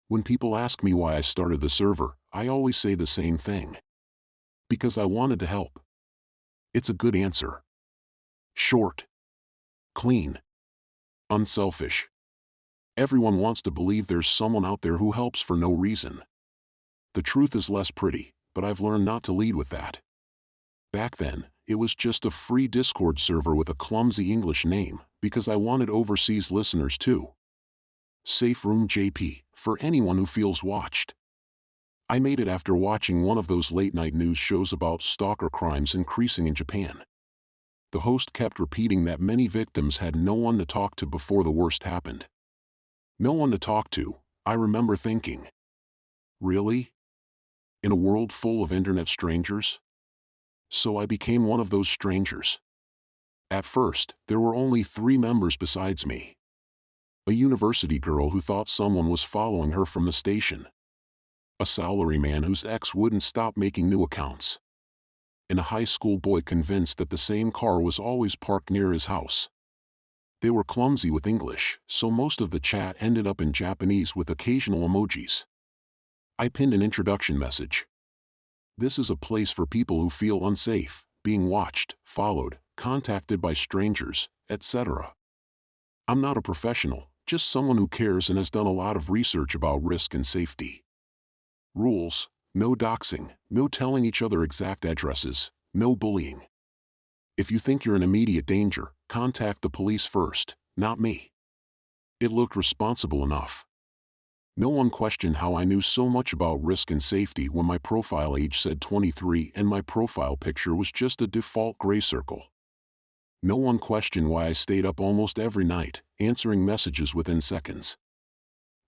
When people ask me why I started the server, I always say the same thing. Because I wanted to help. It's a good answer. Short. Clean. Unselfish. Everyone wants to believe there's someone out there who helps for no reason. The truth is less pretty, but I've learned not to lead with that. Back then, it was just a free Discord server with a clumsy English name, because I wanted overseas listeners too. Safe Room JP, for anyone who feels watched. I made it after watching one of those late-night news shows about stalker crimes increasing in Japan. The host kept repeating that many victims had no one to talk to before the worst happened. No one to talk to, I remember thinking. Really? In a world full of internet strangers? So I became one of those strangers. At first, there were only 3 members besides me. A university girl who thought someone was following her from the station. A salaryman whose ex wouldn't stop making new accounts. And a high school boy convinced that the same car was always parked near his house. They were clumsy with English, so most of the chat ended up in Japanese with occasional emojis. I pinned an introduction message. This is a place for people who feel unsafe, being watched, followed, contacted by strangers, etc. I'm not a professional, just someone who cares and has done a lot of research about risk and safety. Rules: no doxing, no telling each other exact addresses, no bullying. If you think you're in immediate danger, contact the police first, not me. It looked responsible enough. No one questioned how I knew so much about risk and safety when my profile age said 23 and my profile picture was just a default gray circle. No one questioned why I stayed up almost every night, answering messages within seconds.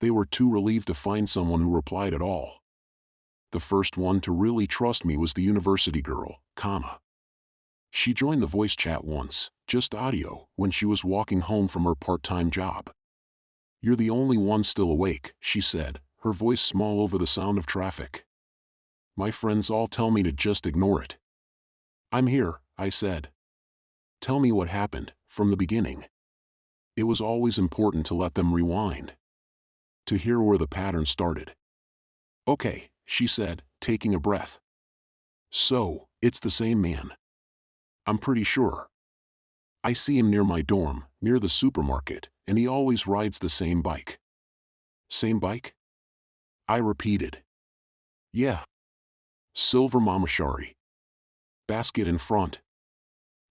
They were too relieved to find someone who replied at all. The first one to really trust me was the university girl, Kana. She joined the voice chat once, just audio, when she was walking home from her part-time job. "You're the only one still awake," she said, her voice small over the sound of traffic. "My friends all tell me to just ignore it." "I'm here," I said. "Tell me what happened, from the beginning." It was always important to let them rewind. To hear where the pattern started. "Okay," she said, taking a breath. "So, it's the same man." "I'm pretty sure. I see him near my dorm, near the supermarket, and he always rides the same bike." "Same bike?" I repeated. "Yeah. Silver Mamashari. Basket in front.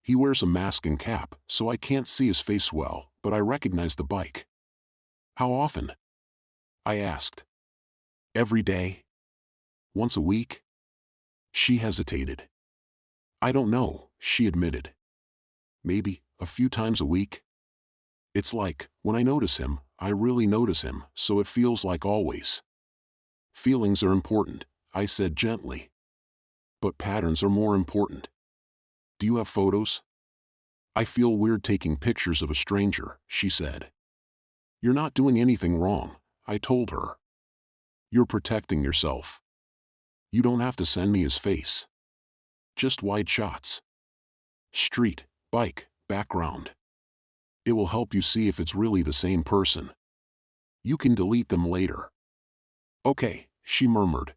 He wears a mask and cap, so I can't see his face well, but I recognize the bike." "How often?" I asked. "Every day. Once a week?" She hesitated. "I don't know," she admitted. "Maybe a few times a week." "It's like, when I notice him, I really notice him, so it feels like always." "Feelings are important," I said gently. "But patterns are more important. Do you have photos?" "I feel weird taking pictures of a stranger," she said. "You're not doing anything wrong," I told her. "You're protecting yourself. You don't have to send me his face. Just wide shots. Street, bike, background. It will help you see if it's really the same person. You can delete them later." "Okay," she murmured.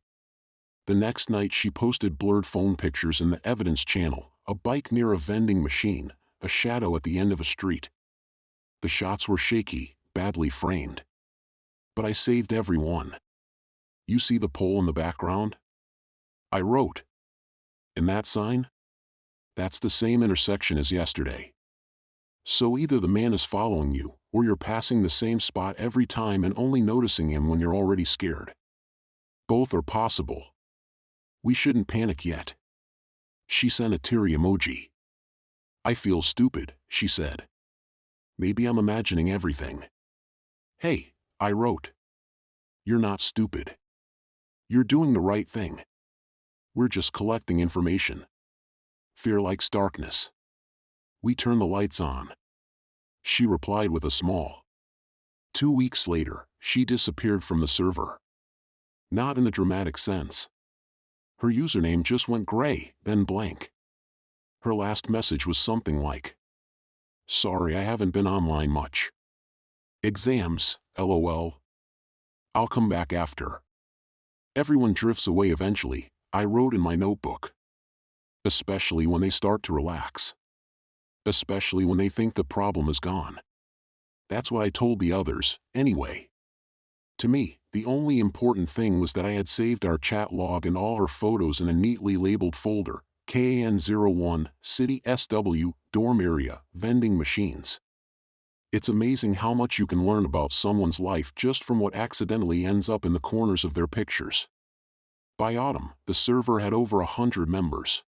The next night she posted blurred phone pictures in the evidence channel, a bike near a vending machine, a shadow at the end of a street. The shots were shaky, badly framed. But I saved every one. "You see the pole in the background?" I wrote. "And that sign? That's the same intersection as yesterday. So either the man is following you, or you're passing the same spot every time and only noticing him when you're already scared. Both are possible. We shouldn't panic yet." She sent a teary emoji. "I feel stupid," she said. "Maybe I'm imagining everything." "Hey," I wrote. "You're not stupid. You're doing the right thing. We're just collecting information. Fear likes darkness. We turn the lights on." She replied with a smile. 2 weeks later, she disappeared from the server. Not in the dramatic sense. Her username just went gray, then blank. Her last message was something like, "Sorry I haven't been online much. Exams, lol." I'll come back after. Everyone drifts away eventually, I wrote in my notebook. Especially when they start to relax. Especially when they think the problem is gone. That's what I told the others, anyway. To me, the only important thing was that I had saved our chat log and all her photos in a neatly labeled folder, KAN01, City SW, dorm area, vending machines. It's amazing how much you can learn about someone's life just from what accidentally ends up in the corners of their pictures. By autumn, the server had over 100 members.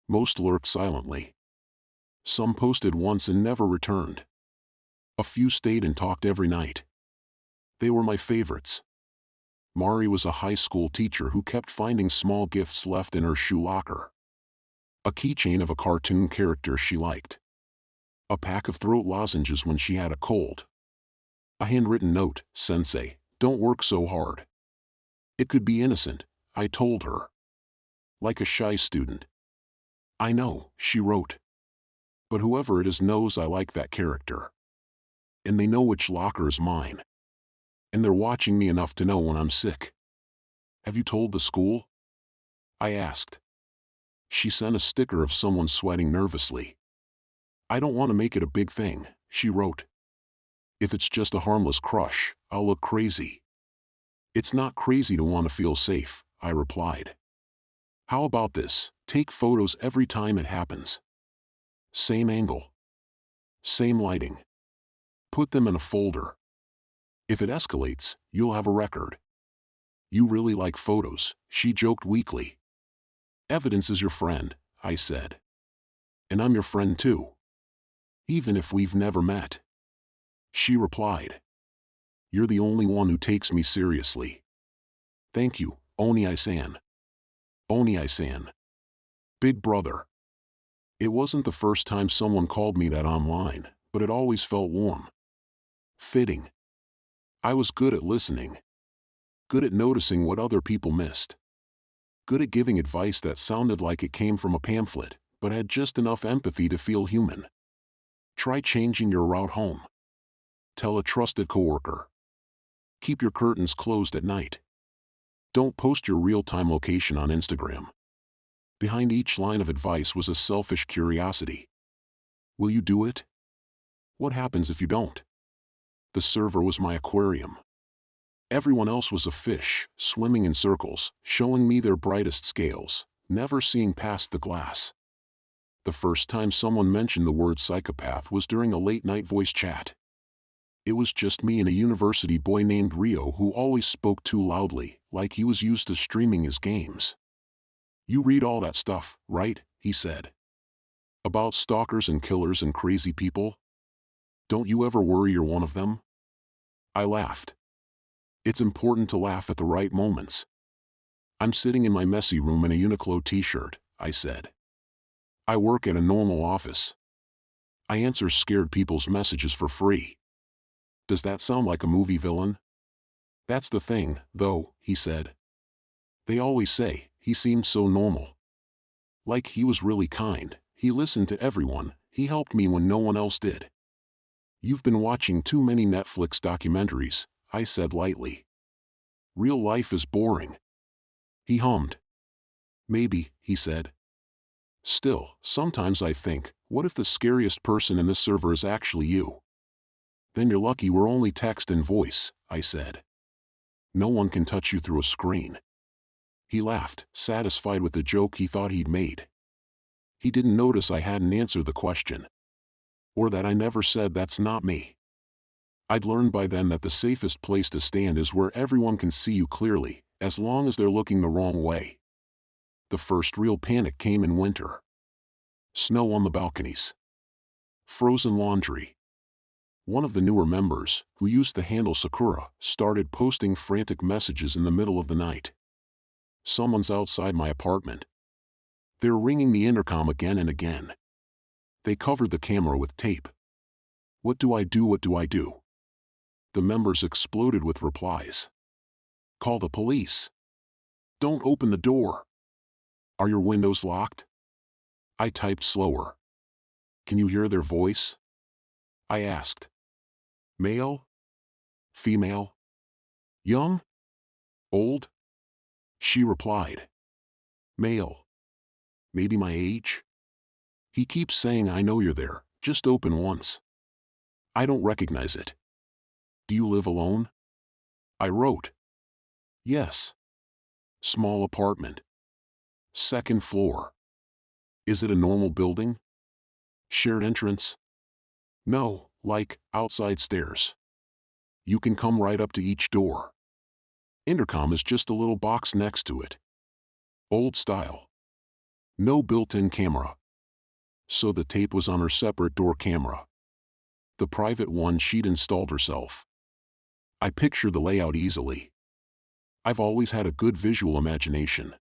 Most lurked silently. Some posted once and never returned. A few stayed and talked every night. They were my favorites. Mari was a high school teacher who kept finding small gifts left in her shoe locker. A keychain of a cartoon character she liked. A pack of throat lozenges when she had a cold. A handwritten note, "Sensei, don't work so hard." It could be innocent, I told her. Like a shy student. "I know," she wrote. "But whoever it is knows I like that character. And they know which locker is mine. And they're watching me enough to know when I'm sick." "Have you told the school?" I asked. She sent a sticker of someone sweating nervously. "I don't want to make it a big thing," she wrote. "If it's just a harmless crush, I'll look crazy." "It's not crazy to want to feel safe," I replied. "How about this? Take photos every time it happens. Same angle. Same lighting. Put them in a folder. If it escalates, you'll have a record." "You really like photos," she joked weakly. "Evidence is your friend," I said. "And I'm your friend too. Even if we've never met." She replied. "You're the only one who takes me seriously." "Thank you, Oni-san." Oni-san. Big brother. It wasn't the first time someone called me that online, but it always felt warm. Fitting. I was good at listening. Good at noticing what other people missed. Good at giving advice that sounded like it came from a pamphlet, but had just enough empathy to feel human. Try changing your route home. Tell a trusted coworker. Keep your curtains closed at night. Don't post your real-time location on Instagram. Behind each line of advice was a selfish curiosity. Will you do it? What happens if you don't? The server was my aquarium. Everyone else was a fish, swimming in circles, showing me their brightest scales, never seeing past the glass. The first time someone mentioned the word psychopath was during a late-night voice chat. It was just me and a university boy named Rio who always spoke too loudly, like he was used to streaming his games. "You read all that stuff, right?" he said. "About stalkers and killers and crazy people? Don't you ever worry you're one of them?" I laughed. It's important to laugh at the right moments. "I'm sitting in my messy room in a Uniqlo t-shirt," I said. "I work at a normal office. I answer scared people's messages for free." Does that sound like a movie villain? "That's the thing, though," he said. "They always say, he seemed so normal. Like he was really kind, he listened to everyone, he helped me when no one else did." "You've been watching too many Netflix documentaries," I said lightly. "Real life is boring." He hummed. "Maybe," he said. "Still, sometimes I think, what if the scariest person in this server is actually you?" "Then you're lucky we're only text and voice," I said. "No one can touch you through a screen." He laughed, satisfied with the joke he thought he'd made. He didn't notice I hadn't answered the question. Or that I never said that's not me. I'd learned by then that the safest place to stand is where everyone can see you clearly, as long as they're looking the wrong way. The first real panic came in winter. Snow on the balconies. Frozen laundry. One of the newer members, who used the handle Sakura, started posting frantic messages in the middle of the night. "Someone's outside my apartment. They're ringing the intercom again and again. They covered the camera with tape. What do I do? What do I do?" The members exploded with replies. "Call the police. Don't open the door. Are your windows locked?" I typed slower. "Can you hear their voice?" I asked. "Male? Female?" Young? Old? She replied. Male. Maybe my age? He keeps saying I know you're there, just open once. I don't recognize it. Do you live alone? I wrote. Yes. Small apartment. Second floor. Is it a normal building? Shared entrance? No, like, outside stairs. You can come right up to each door. Intercom is just a little box next to it. Old style. No built-in camera. So the tape was on her separate door camera. The private one she'd installed herself. I picture the layout easily. I've always had a good visual imagination.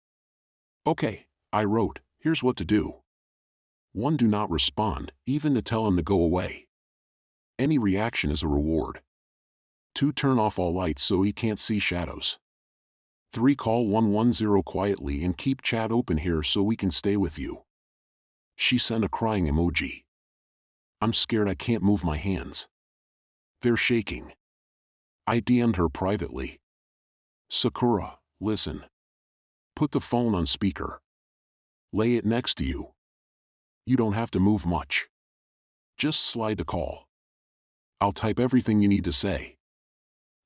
Okay, I wrote, here's what to do. 1. Do not respond, even to tell him to go away. Any reaction is a reward. 2. Turn off all lights so he can't see shadows. 3. Call 110 quietly and keep chat open here so we can stay with you. She sent a crying emoji. I'm scared I can't move my hands. They're shaking. I DM'd her privately. Sakura, listen. Put the phone on speaker. Lay it next to you. You don't have to move much. Just slide the call. I'll type everything you need to say.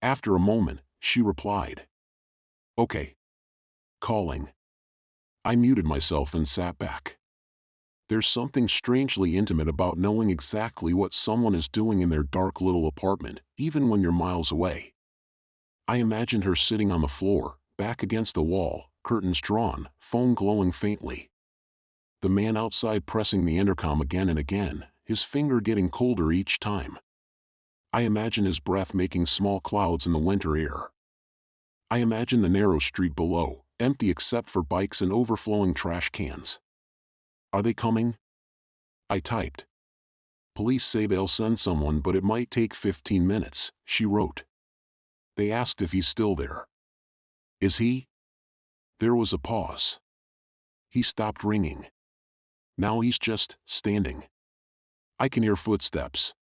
After a moment, she replied. Okay. Calling. I muted myself and sat back. There's something strangely intimate about knowing exactly what someone is doing in their dark little apartment, even when you're miles away. I imagined her sitting on the floor, back against the wall, curtains drawn, phone glowing faintly. The man outside pressing the intercom again and again, his finger getting colder each time. I imagine his breath making small clouds in the winter air. I imagine the narrow street below, empty except for bikes and overflowing trash cans. Are they coming? I typed. Police say they'll send someone but it might take 15 minutes, she wrote. They asked if he's still there. Is he? There was a pause. He stopped ringing. Now he's just standing. I can hear footsteps.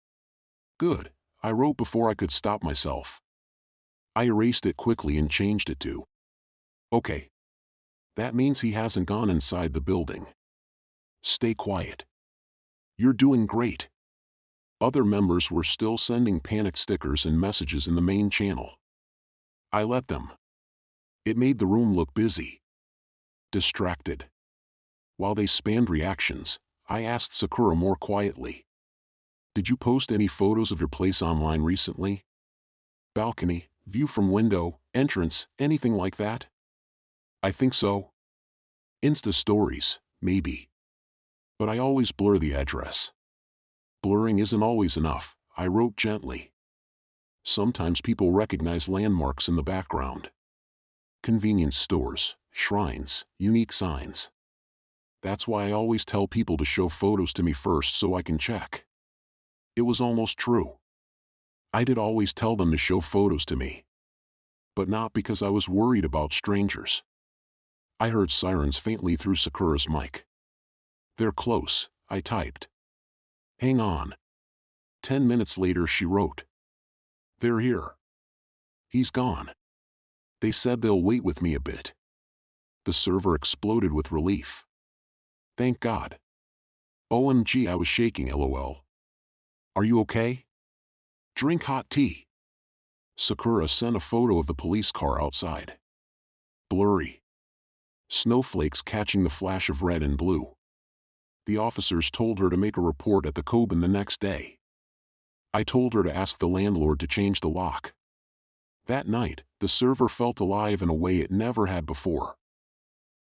Good, I wrote before I could stop myself. I erased it quickly and changed it to. Okay. That means he hasn't gone inside the building. Stay quiet. You're doing great. Other members were still sending panic stickers and messages in the main channel. I let them. It made the room look busy. Distracted. While they spanned reactions, I asked Sakura more quietly. Did you post any photos of your place online recently? Balcony, view from window, entrance, anything like that? I think so. Insta stories, maybe. But I always blur the address. Blurring isn't always enough, I wrote gently. Sometimes people recognize landmarks in the background. Convenience stores, shrines, unique signs. That's why I always tell people to show photos to me first so I can check. It was almost true. I did always tell them to show photos to me. But not because I was worried about strangers. I heard sirens faintly through Sakura's mic. They're close, I typed. Hang on. 10 minutes later she wrote. They're here. He's gone. They said they'll wait with me a bit. The server exploded with relief. Thank God. OMG, I was shaking, lol. Are you okay? Drink hot tea. Sakura sent a photo of the police car outside. Blurry. Snowflakes catching the flash of red and blue. The officers told her to make a report at the Koban the next day. I told her to ask the landlord to change the lock. That night, the server felt alive in a way it never had before.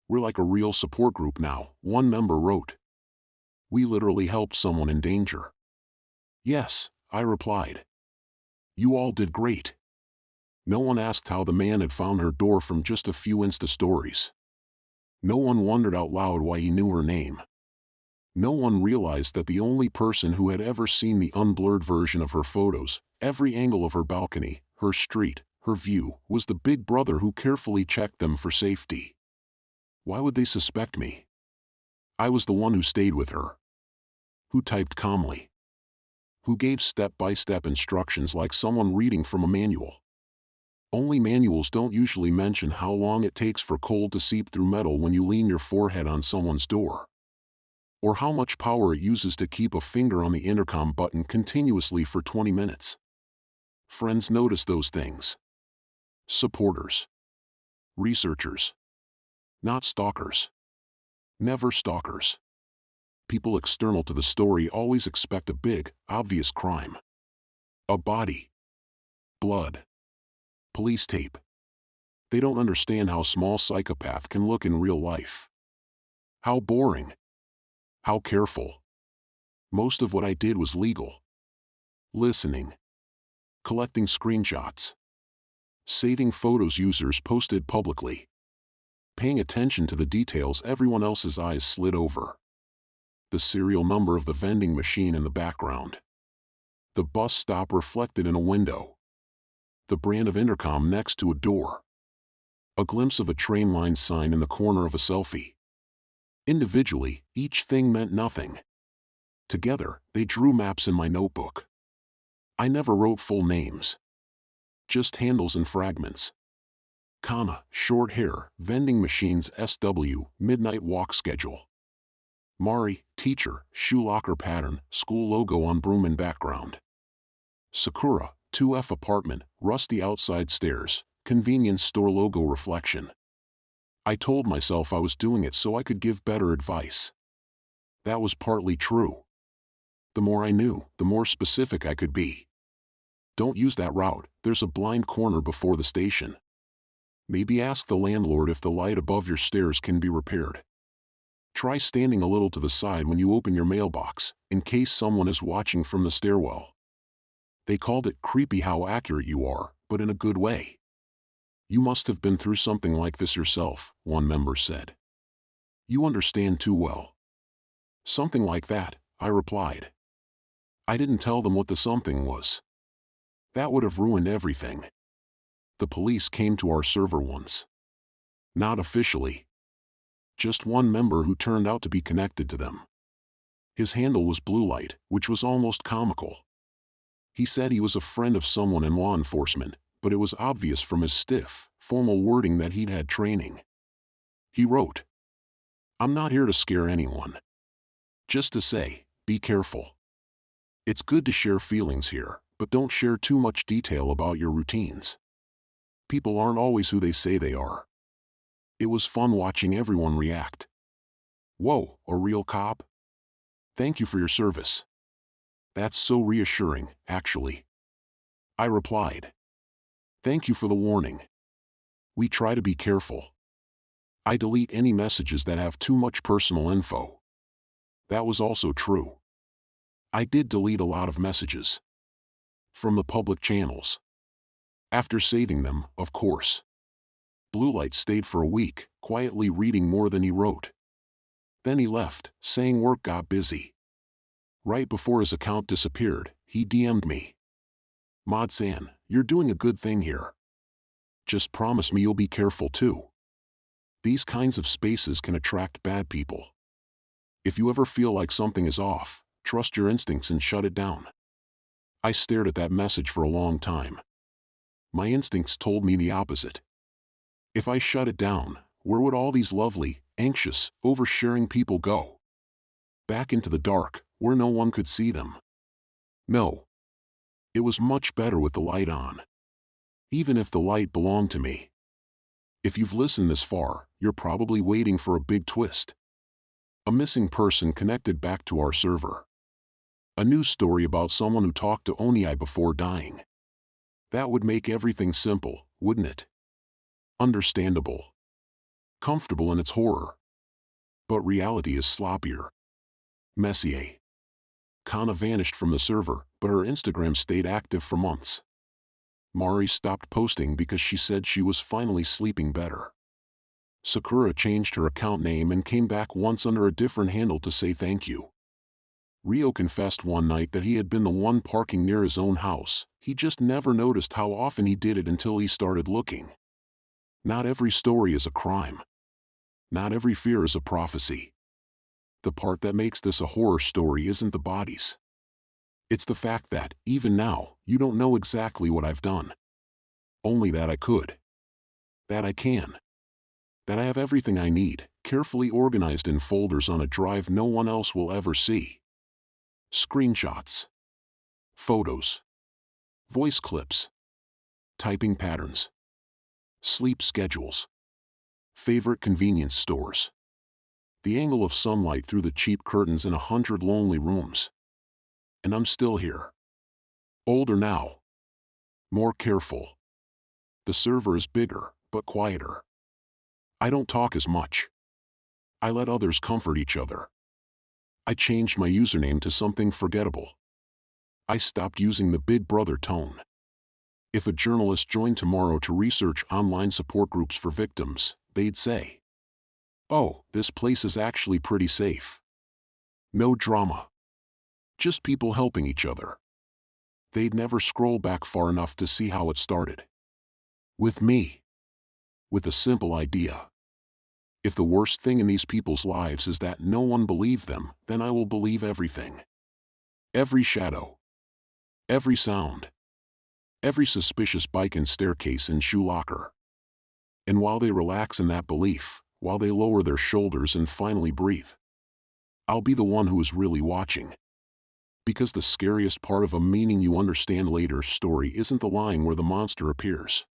We're like a real support group now, one member wrote. We literally helped someone in danger. Yes, I replied. You all did great. No one asked how the man had found her door from just a few Insta stories. No one wondered out loud why he knew her name. No one realized that the only person who had ever seen the unblurred version of her photos, every angle of her balcony, her street, her view, was the big brother who carefully checked them for safety. Why would they suspect me? I was the one who stayed with her. Who typed calmly. Who gave step-by-step instructions like someone reading from a manual. Only manuals don't usually mention how long it takes for cold to seep through metal when you lean your forehead on someone's door, or how much power it uses to keep a finger on the intercom button continuously for 20 minutes. Friends notice those things. Supporters. Researchers. Not stalkers. Never stalkers. People external to the story always expect a big, obvious crime. A body. Blood. Police tape. They don't understand how small psychopath can look in real life. How boring. How careful. Most of what I did was legal. Listening. Collecting screenshots. Saving photos users posted publicly. Paying attention to the details everyone else's eyes slid over. The serial number of the vending machine in the background. The bus stop reflected in a window. The brand of intercom next to a door. A glimpse of a train line sign in the corner of a selfie. Individually, each thing meant nothing. Together, they drew maps in my notebook. I never wrote full names. Just handles and fragments. Short hair, vending machines SW, midnight walk schedule. Mari, teacher, shoe locker pattern, school logo on broom in background. Sakura, 2F apartment, rusty outside stairs, convenience store logo reflection. I told myself I was doing it so I could give better advice. That was partly true. The more I knew, the more specific I could be. Don't use that route, there's a blind corner before the station. Maybe ask the landlord if the light above your stairs can be repaired. Try standing a little to the side when you open your mailbox, in case someone is watching from the stairwell. They called it creepy how accurate you are, but in a good way. You must have been through something like this yourself, one member said. You understand too well. Something like that, I replied. I didn't tell them what the something was. That would have ruined everything. The police came to our server once. Not officially. Just one member who turned out to be connected to them. His handle was Blue Light, which was almost comical. He said he was a friend of someone in law enforcement, but it was obvious from his stiff, formal wording that he'd had training. He wrote, "I'm not here to scare anyone. Just to say, be careful. It's good to share feelings here, but don't share too much detail about your routines. People aren't always who they say they are." It was fun watching everyone react. Whoa, a real cop? Thank you for your service. That's so reassuring, actually. I replied. Thank you for the warning. We try to be careful. I delete any messages that have too much personal info. That was also true. I did delete a lot of messages. From the public channels. After saving them, of course. Blue Light stayed for a week, quietly reading more than he wrote. Then he left, saying work got busy. Right before his account disappeared, he DM'd me. Mod-san, you're doing a good thing here. Just promise me you'll be careful too. These kinds of spaces can attract bad people. If you ever feel like something is off, trust your instincts and shut it down. I stared at that message for a long time. My instincts told me the opposite. If I shut it down, where would all these lovely, anxious, oversharing people go? Back into the dark, where no one could see them. No. It was much better with the light on. Even if the light belonged to me. If you've listened this far, you're probably waiting for a big twist. A missing person connected back to our server. A news story about someone who talked to Oniai before dying. That would make everything simple, wouldn't it? Understandable. Comfortable in its horror. But reality is sloppier. Messier. Kana vanished from the server, but her Instagram stayed active for months. Mari stopped posting because she said she was finally sleeping better. Sakura changed her account name and came back once under a different handle to say thank you. Ryo confessed one night that he had been the one parking near his own house. He just never noticed how often he did it until he started looking. Not every story is a crime. Not every fear is a prophecy. The part that makes this a horror story isn't the bodies. It's the fact that, even now, you don't know exactly what I've done. Only that I could. That I can. That I have everything I need, carefully organized in folders on a drive no one else will ever see. Screenshots. Photos. Voice clips. Typing patterns. Sleep schedules. Favorite convenience stores. The angle of sunlight through the cheap curtains in 100 lonely rooms. And I'm still here. Older now. More careful. The server is bigger, but quieter. I don't talk as much. I let others comfort each other. I changed my username to something forgettable. I stopped using the big brother tone. If a journalist joined tomorrow to research online support groups for victims, they'd say, "Oh, this place is actually pretty safe. No drama. Just people helping each other." They'd never scroll back far enough to see how it started. With me. With a simple idea. If the worst thing in these people's lives is that no one believed them, then I will believe everything. Every shadow. Every sound. Every suspicious bike and staircase and shoe locker. And while they relax in that belief, while they lower their shoulders and finally breathe, I'll be the one who is really watching. Because the scariest part of a meaning you understand later story isn't the line where the monster appears.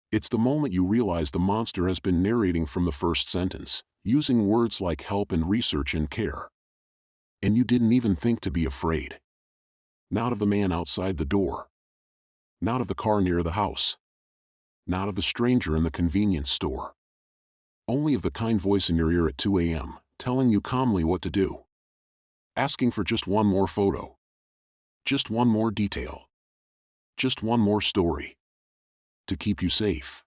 It's the moment you realize the monster has been narrating from the first sentence, using words like help and research and care. And you didn't even think to be afraid. Not of the man outside the door. Not of the car near the house. Not of the stranger in the convenience store. Only of the kind voice in your ear at 2 a.m., telling you calmly what to do. Asking for just one more photo. Just one more detail. Just one more story. To keep you safe.